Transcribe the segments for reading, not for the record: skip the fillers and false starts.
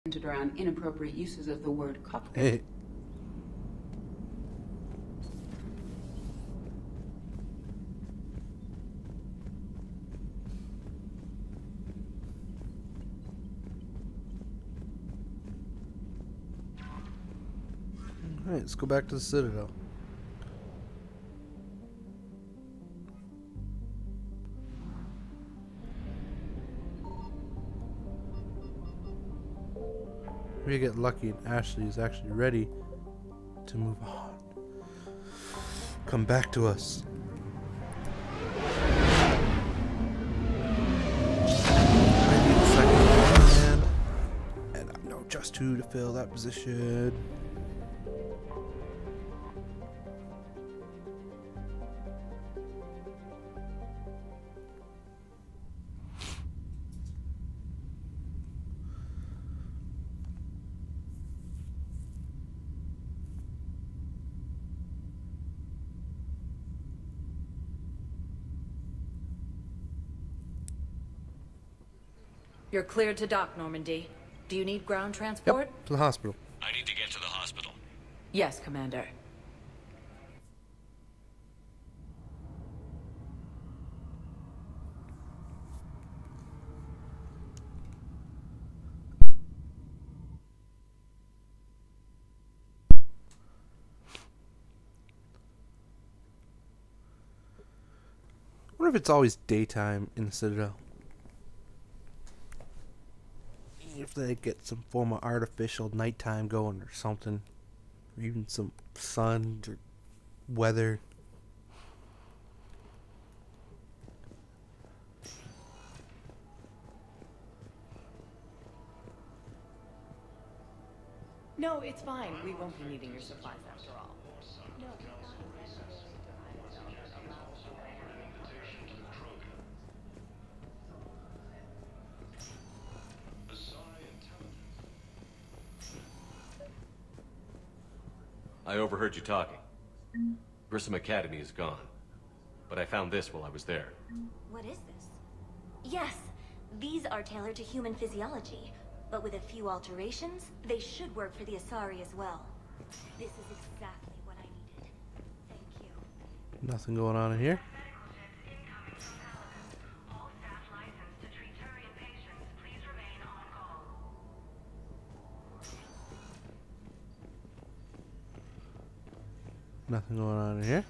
centered around inappropriate uses of the word cockpit. Hey. Alright, let's go back to the Citadel. We get lucky and Ashley is actually ready to move on. Come back to us. I need a second command, and I know just who to fill that position. You're cleared to dock, Normandy. Do you need ground transport? Yep, to the hospital. I need to get to the hospital. Yes, Commander. I wonder if it's always daytime in the Citadel. If they get some form of artificial nighttime going or something, or even some sun or weather. No, it's fine. We won't be needing your supplies after all. No. I overheard you talking. Grissom Academy is gone. But I found this while I was there. What is this? Yes, these are tailored to human physiology, but with a few alterations, they should work for the Asari as well. This is exactly what I needed. Thank you. Nothing going on in here. Nothing going on in here.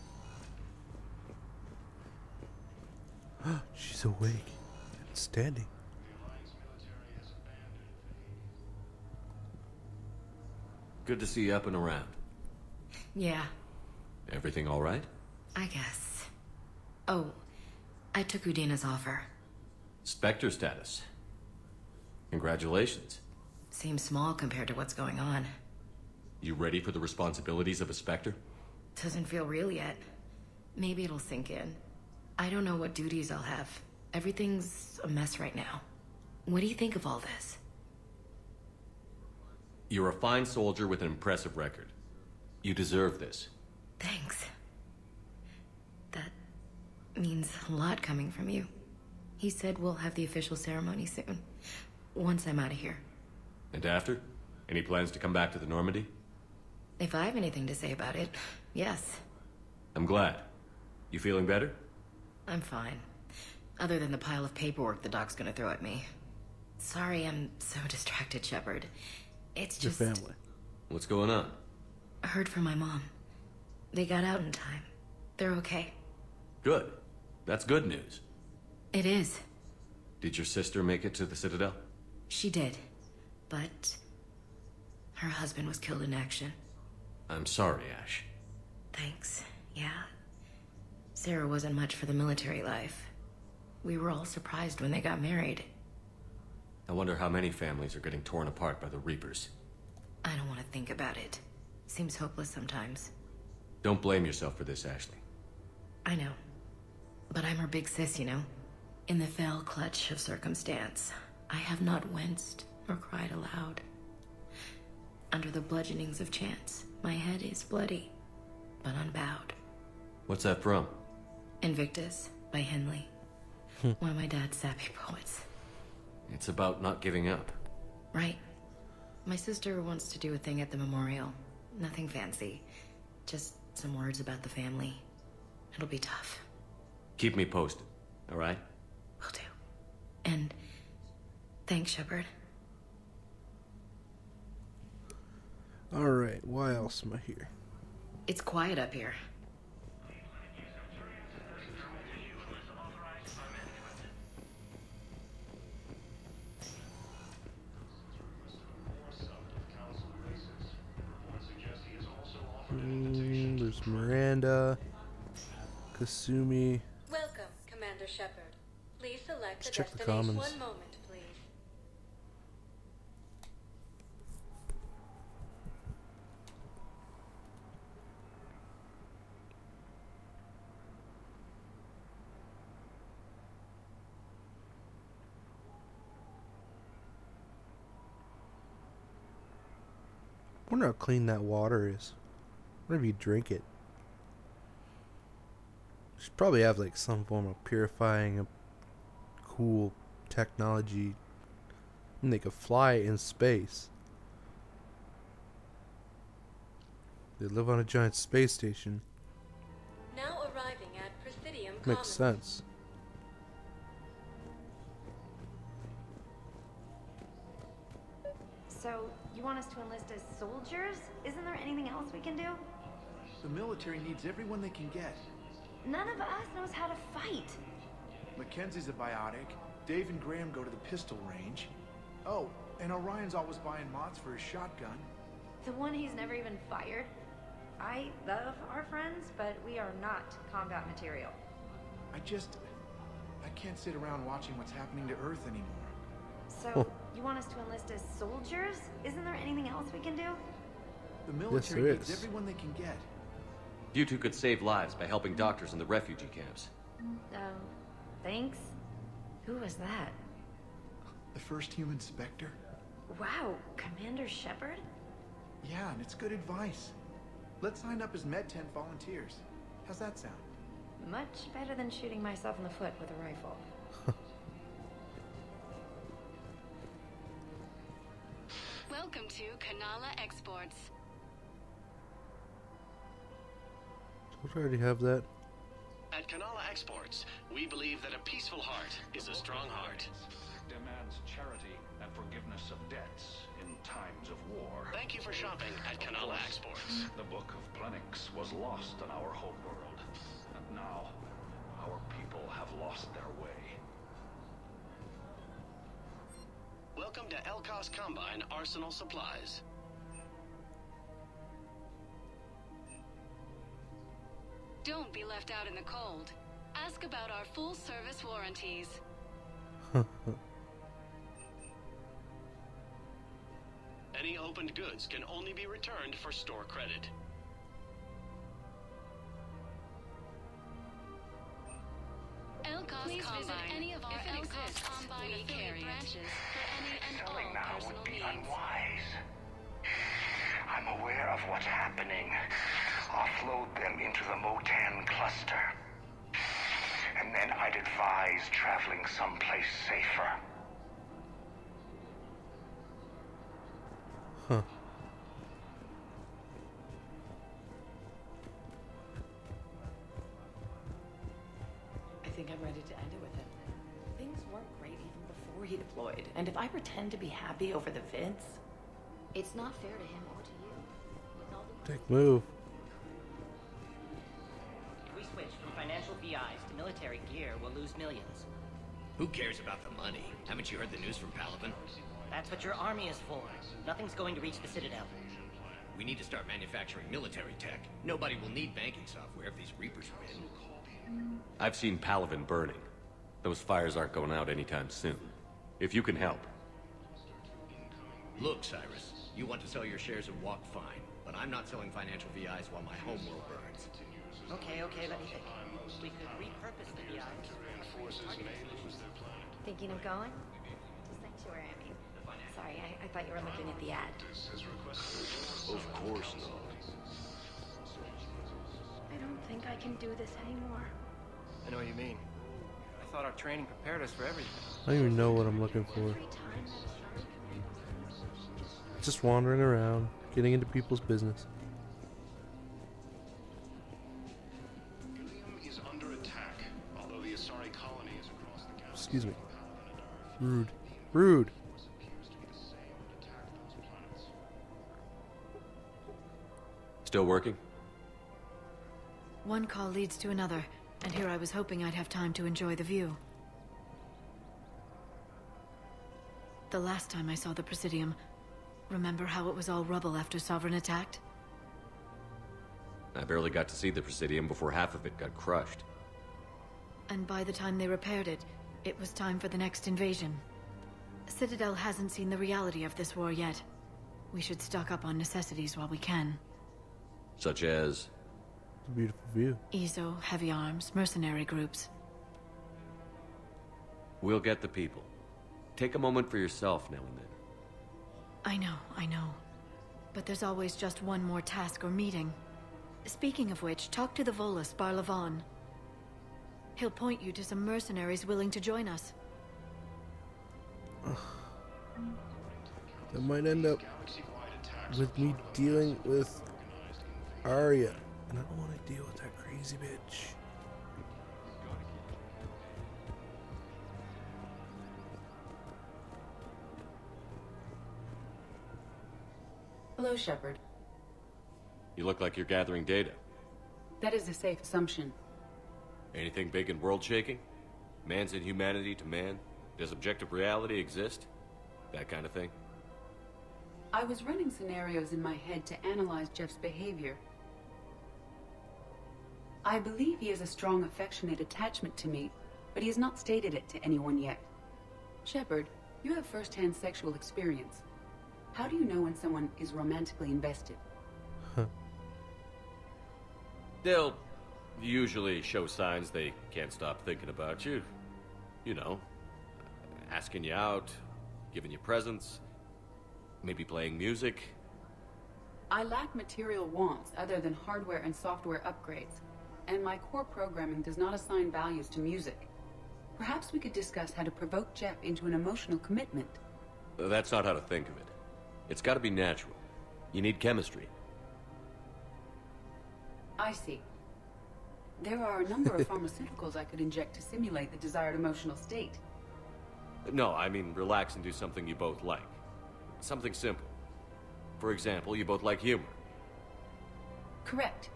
She's awake and standing. Good to see you up and around. Yeah, Everything all right? I guess. Oh, I took Udina's offer. Spectre status. Congratulations. Seems small compared to what's going on. You ready for the responsibilities of a Spectre? Doesn't feel real yet. Maybe it'll sink in. I don't know what duties I'll have. Everything's a mess right now. What do you think of all this? You're a fine soldier with an impressive record. You deserve this. Thanks. That means a lot coming from you. He said we'll have the official ceremony soon. Once I'm out of here. And after? Any plans to come back to the Normandy? If I have anything to say about it, yes. I'm glad. You feeling better? I'm fine. Other than the pile of paperwork the doc's gonna throw at me. Sorry I'm so distracted, Shepard. It's just... Your family. What's going on? I heard from my mom. They got out in time. They're okay. Good. That's good news. It is. Did your sister make it to the Citadel? She did. But... her husband was killed in action. I'm sorry, Ash. Thanks. Yeah. Sarah wasn't much for the military life. We were all surprised when they got married. I wonder how many families are getting torn apart by the Reapers. I don't want to think about it. Seems hopeless sometimes. Don't blame yourself for this, Ashley. I know. But I'm her big sis, you know? In the fell clutch of circumstance, I have not winced or cried aloud. Under the bludgeonings of chance, my head is bloody, but unbowed. What's that from? Invictus by Henley. One of my dad's sappy poets. It's about not giving up. Right. My sister wants to do a thing at the memorial. Nothing fancy. Just some words about the family. It'll be tough. Keep me posted, all right? Will do. And thanks, Shepard. Alright, why else am I here? It's quiet up here. There's Miranda, Kasumi. Welcome, Commander Shepard. Please select Let's the check the destination. commons. One moment, please. I wonder how clean that water is. I wonder if you drink it. Should probably have like some form of purifying, cool technology. And they could fly in space. They live on a giant space station. Now arriving at Presidium Makes Commons. sense. So, you want us to enlist as soldiers? Isn't there anything else we can do? The military needs everyone they can get. None of us knows how to fight. Mackenzie's a biotic. Dave and Graham go to the pistol range. Oh, and Orion's always buying mods for his shotgun. The one he's never even fired. I love our friends, but we are not combat material. I can't sit around watching what's happening to Earth anymore. So, you want us to enlist as soldiers? Isn't there anything else we can do? The military there needs is. everyone they can get. You two could save lives by helping doctors in the refugee camps. Thanks. Who was that? The first human Spectre? Wow, Commander Shepard? Yeah, and it's good advice. Let's sign up as Med-10 volunteers. How's that sound? Much better than shooting myself in the foot with a rifle. Welcome to Kanala Exports. Don't I already have that? At Kanala Exports, we believe that a peaceful heart is a strong heart. Demands charity and forgiveness of debts in times of war. Thank you for shopping at Kanala Exports. The Book of Plenix was lost in our homeworld, and now our people have lost their way. Welcome to Elkos Combine Arsenal Supplies. Don't be left out in the cold. Ask about our full-service warranties. Any opened goods can only be returned for store credit. Elkos Please Combine. visit any of our If it Elkos exists, Combine we affiliate carry it. branches for any and Selling all now personal would be needs. unwise. I'm aware of what's happening. Offload them into the Motan cluster. And then I'd advise traveling someplace safer. Huh. I think I'm ready to end it with him. Things weren't great even before he deployed, and if I pretend to be happy over the vids, It's not fair to him or to you. With all the Take move. If we switch from financial VIs to military gear, we'll lose millions. Who cares about the money? Haven't you heard the news from Palaven? That's what your army is for. Nothing's going to reach the Citadel. We need to start manufacturing military tech. Nobody will need banking software if these Reapers win. I've seen Palaven burning. Those fires aren't going out anytime soon. If you can help. Look, Cyrus, you want to sell your shares of Walk fine, but I'm not selling financial VIs while my homeworld burns. Okay, let me think. We could repurpose the VIs. Thinking of going? To Sanctuary, I mean. Sorry, I thought you were looking at the ad. Of course not. I don't think I can do this anymore. I know what you mean. I thought our training prepared us for everything. I don't even know what I'm looking for. Every time that Charlie Just wandering around, getting into people's business. Is under attack, although the Asari colony is across the galaxy. Excuse me. Rude. Rude. Still working? One call leads to another, and here I was hoping I'd have time to enjoy the view. The last time I saw the Presidium, remember how it was all rubble after Sovereign attacked? I barely got to see the Presidium before half of it got crushed. And by the time they repaired it, it was time for the next invasion. Citadel hasn't seen the reality of this war yet. We should stock up on necessities while we can. Such as? A beautiful view. EZO, heavy arms, mercenary groups. We'll get the people. Take a moment for yourself now and then. I know. But there's always just one more task or meeting. Speaking of which, talk to the Volus, Barlavon. He'll point you to some mercenaries willing to join us. That might end up with me dealing with Arya. And I don't want to deal with that crazy bitch. Hello, Shepard. You look like you're gathering data. That is a safe assumption. Anything big and world-shaking? Man's inhumanity to man? Does objective reality exist? That kind of thing? I was running scenarios in my head to analyze Jeff's behavior. I believe he has a strong affectionate attachment to me, but he has not stated it to anyone yet. Shepard, you have first-hand sexual experience. How do you know when someone is romantically invested? They'll usually show signs they can't stop thinking about you. You know, asking you out, giving you presents, maybe playing music. I lack material wants other than hardware and software upgrades, and my core programming does not assign values to music. Perhaps we could discuss how to provoke Jeff into an emotional commitment. That's not how to think of it. It's got to be natural. You need chemistry. I see. There are a number of pharmaceuticals I could inject to simulate the desired emotional state. No, I mean relax and do something you both like. Something simple. For example, you both like humor. Correct.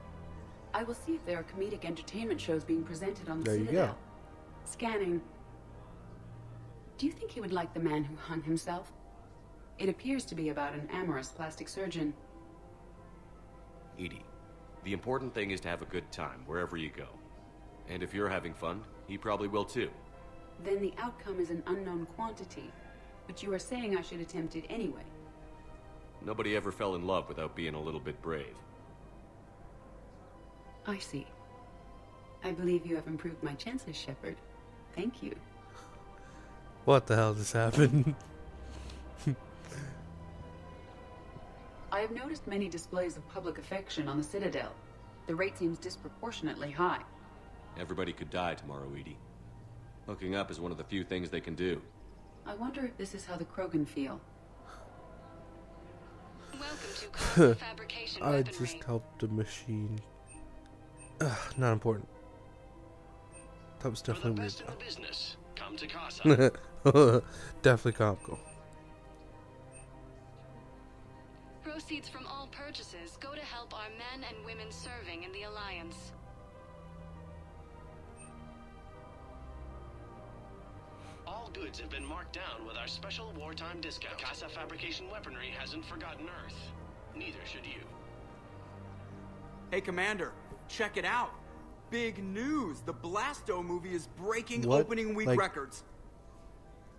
I will see if there are comedic entertainment shows being presented on the There you Citadel. go. Scanning. Do you think he would like The Man Who Hung Himself? It appears to be about an amorous plastic surgeon. Edie, the important thing is to have a good time wherever you go. And if you're having fun, he probably will too. Then the outcome is an unknown quantity, but you are saying I should attempt it anyway. Nobody ever fell in love without being a little bit brave. I see. I believe you have improved my chances, Shepard. Thank you. What the hell just happened? I have noticed many displays of public affection on the Citadel. The rate seems disproportionately high. Everybody could die tomorrow, Edie. Hooking up is one of the few things they can do. I wonder if this is how the Krogan feel. Welcome to Casa Fabrication I Weaponry. just helped a machine. Not important. That was For the definitely best in weird. the business, come to Casa. Definitely comical. Proceeds from all purchases go to help our men and women serving in the Alliance. All goods have been marked down with our special wartime discount. Casa Fabrication Weaponry hasn't forgotten Earth. Neither should you. Hey, Commander, check it out. Big news. The Blasto movie is breaking What? opening week Like- records.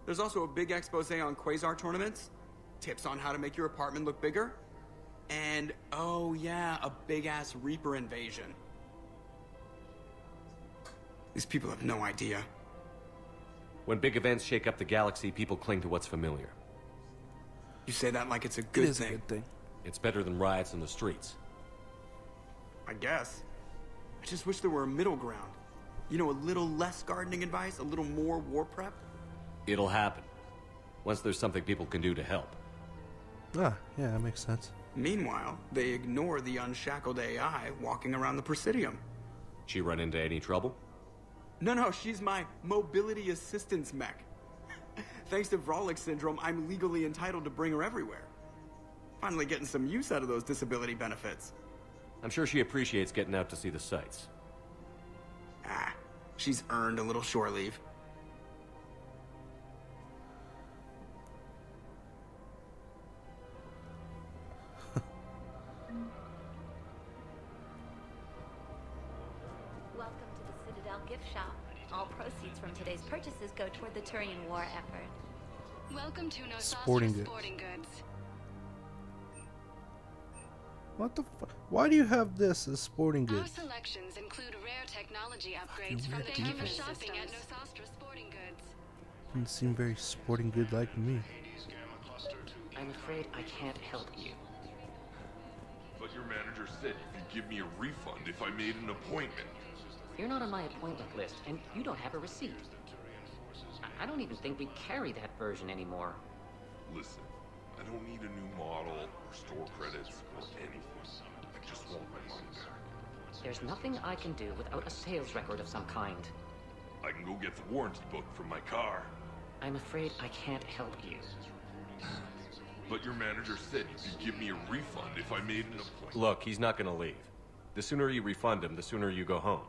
There's also a big expose on Quasar tournaments, tips on how to make your apartment look bigger, and, oh yeah, a big-ass Reaper invasion. These people have no idea. When big events shake up the galaxy, people cling to what's familiar. You say that like it's a It good is a thing. good thing. It's better than riots in the streets. I guess. I just wish there were a middle ground. You know, a little less gardening advice, a little more war prep. It'll happen. Once there's something people can do to help. Ah, yeah, that makes sense. Meanwhile, they ignore the unshackled AI walking around the Presidium. She run into any trouble? No, she's my mobility assistance mech. Thanks to Vrolic syndrome, I'm legally entitled to bring her everywhere. Finally getting some use out of those disability benefits. I'm sure she appreciates getting out to see the sights. Ah, she's earned a little shore leave. Welcome to the Citadel gift shop. All proceeds from today's purchases go toward the Turian war effort. Welcome to Sporting Nosastra goods. Sporting Goods. What the fuck? Why do you have this as sporting Our goods? selections include rare technology upgrades from the weird human people. shopping at Nosastra Sporting Goods. Doesn't seem very sporting good like me. I'm afraid I can't help you. But your manager said you could give me a refund if I made an appointment. You're not on my appointment list, and you don't have a receipt. I don't even think we carry that version anymore. Listen, I don't need a new model or store credits or anything. I just want my money back. There's nothing I can do without a sales record of some kind. I can go get the warranty book from my car. I'm afraid I can't help you. But your manager said you could give me a refund if I made an appointment. Look, he's not gonna leave. The sooner you refund him, the sooner you go home.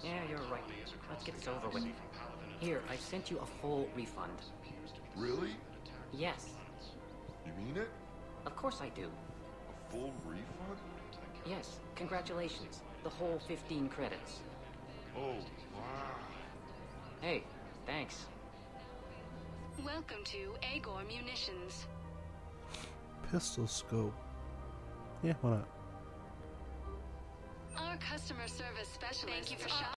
Yeah, you're right. Let's get this over with. Here, I sent you a full refund. Really? Yes. You mean it? Of course I do. A full refund? Yes, congratulations. The whole 15 credits. Oh, wow. Hey, thanks. Welcome to Agor Munitions. Pistol scope. Yeah, why not? Our customer service specialist. Thank you for shopping.